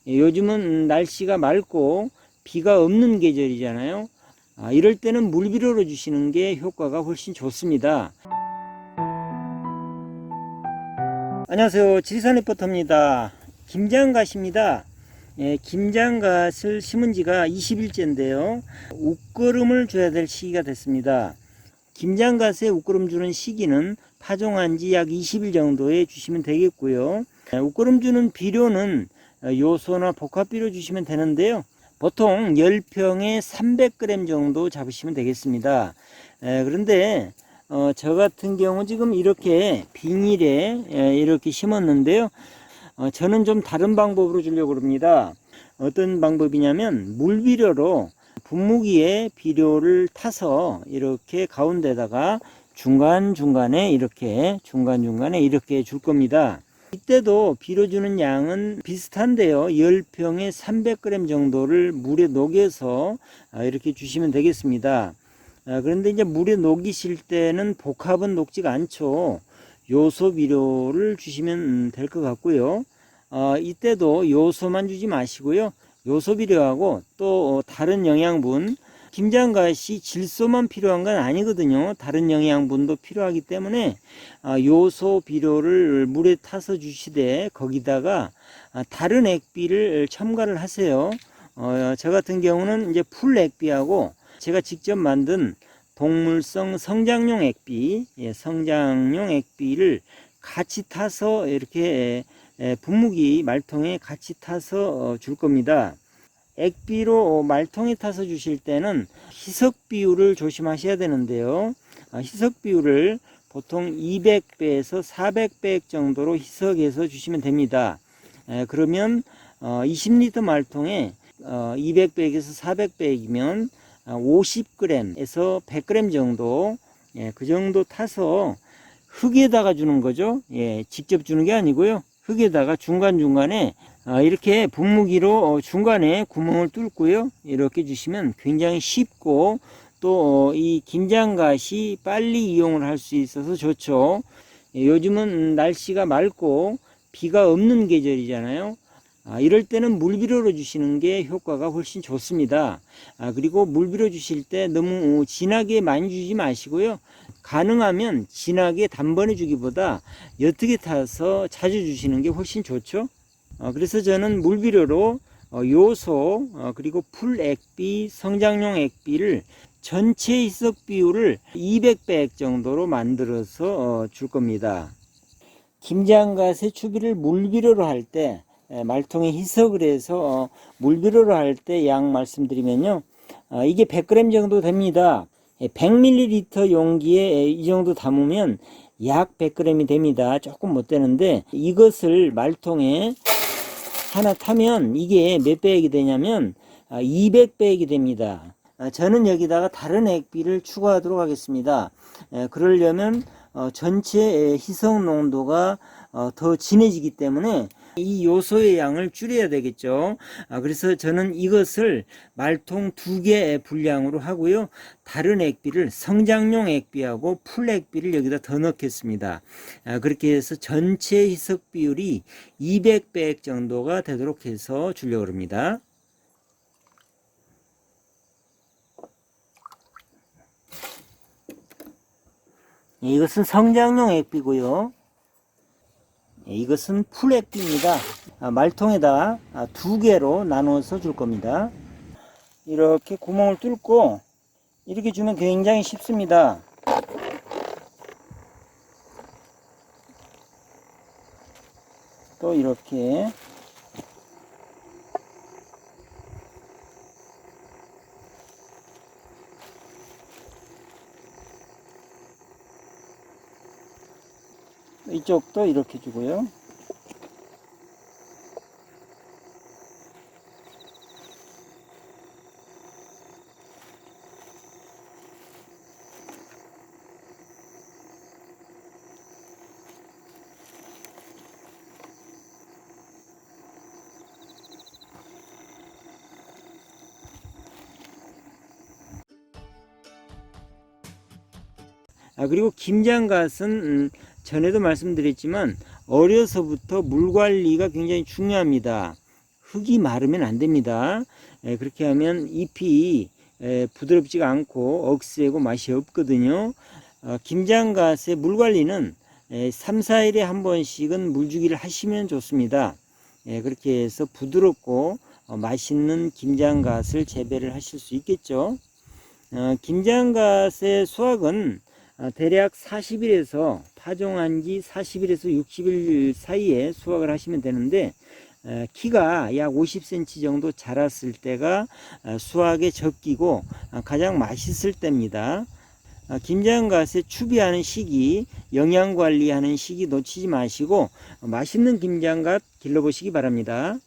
요즘은 날씨가 맑고 비가 없는 계절이잖아요. 이럴 때는 물비료로 주시는 게 효과가 훨씬 좋습니다. 안녕하세요, 지리산 리포터입니다. 김장갓입니다. 김장갓을 심은 지가 20일째인데요 웃거름을 줘야 될 시기가 됐습니다. 김장갓에 웃거름 주는 시기는 파종한 지 약 20일 정도에 주시면 되겠고요. 웃거름 주는 비료는 요소나 복합비료 주시면 되는데요. 보통 10평에 300g 정도 잡으시면 되겠습니다. 그런데 저 같은 경우 지금 이렇게 비닐에 이렇게 심었는데요. 저는 좀 다른 방법으로 주려고 합니다. 어떤 방법이냐면 물비료로 분무기에 비료를 타서 이렇게 가운데다가 중간중간에 이렇게 줄 겁니다. 이때도 비료 주는 양은 비슷한데요. 10평에 300g 정도를 물에 녹여서 이렇게 주시면 되겠습니다. 그런데 이제 물에 녹이실 때는 복합은 녹지가 않죠. 요소 비료를 주시면 될 것 같고요. 이때도 요소만 주지 마시고요. 요소 비료하고 또 다른 영양분, 김장갓이 질소만 필요한 건 아니거든요. 다른 영양분도 필요하기 때문에 요소 비료를 물에 타서 주시되 거기다가 다른 액비를 첨가를 하세요. 저 같은 경우는 이제 풀 액비하고 제가 직접 만든 동물성 성장용 액비, 성장용 액비를 같이 타서 이렇게 분무기 말통에 같이 타서 줄 겁니다. 액비로 말통에 타서 주실 때는 희석 비율을 조심하셔야 되는데요. 희석 비율을 보통 200배에서 400배 정도로 희석해서 주시면 됩니다. 그러면 20리터 말통에 200배에서 400배이면 50g에서 100g 정도, 그 정도 타서 흙에다가 주는 거죠. 직접 주는 게 아니고요. 흙에다가 중간중간에 이렇게 분무기로 중간에 구멍을 뚫고요. 이렇게 주시면 굉장히 쉽고 또 이 김장갓이 빨리 이용을 할 수 있어서 좋죠. 요즘은 날씨가 맑고 비가 없는 계절이잖아요. 이럴 때는 물비료로 주시는 게 효과가 훨씬 좋습니다. 그리고 물비료 주실 때 너무 진하게 많이 주지 마시고요. 가능하면 진하게 단번에 주기보다 옅게 타서 자주 주시는 게 훨씬 좋죠. 그래서 저는 물비료로 요소 그리고 풀 액비, 성장용 액비를 전체 희석 비율을 200배 정도로 만들어서 줄 겁니다. 김장갓의 추비를 물비료로 할 때 말통에 희석을 해서 물비료로 할 때 양 말씀드리면요. 이게 100g 정도 됩니다. 100ml 용기에 이 정도 담으면 약 100g이 됩니다. 조금 못 되는데 이것을 말통에 하나 타면 이게 몇 배액이 되냐면 200배액이 됩니다. 저는 여기다가 다른 액비를 추가하도록 하겠습니다. 그러려면 전체 희석 농도가 더 진해지기 때문에 이 요소의 양을 줄여야 되겠죠. 그래서 저는 이것을 말통 2개 분량으로 하고요. 다른 액비를 성장용 액비하고 풀 액비를 여기다 더 넣겠습니다. 그렇게 해서 전체 희석 비율이 200배액 정도가 되도록 해서 주려고 합니다. 이것은 성장용 액비고요. 이것은 풀 액비입니다. 말통에다 2개로 나눠서 줄 겁니다. 이렇게 구멍을 뚫고 이렇게 주면 굉장히 쉽습니다. 또 이렇게 이쪽도 이렇게 주고요. 그리고 김장갓은 전에도 말씀드렸지만 어려서부터 물 관리가 굉장히 중요합니다. 흙이 마르면 안 됩니다. 그렇게 하면 잎이 부드럽지가 않고 억세고 맛이 없거든요. 김장갓의 물 관리는 3, 4일에 한 번씩은 물주기를 하시면 좋습니다. 그렇게 해서 부드럽고 맛있는 김장갓을 재배를 하실 수 있겠죠. 김장갓의 수확은 대략 40일에서 파종한 지 40일에서 60일 사이에 수확을 하시면 되는데, 키가 약 50cm 정도 자랐을 때가 수확에 적기고 가장 맛있을 때입니다. 김장갓의 추비하는 시기, 영양관리하는 시기 놓치지 마시고 맛있는 김장갓 길러보시기 바랍니다.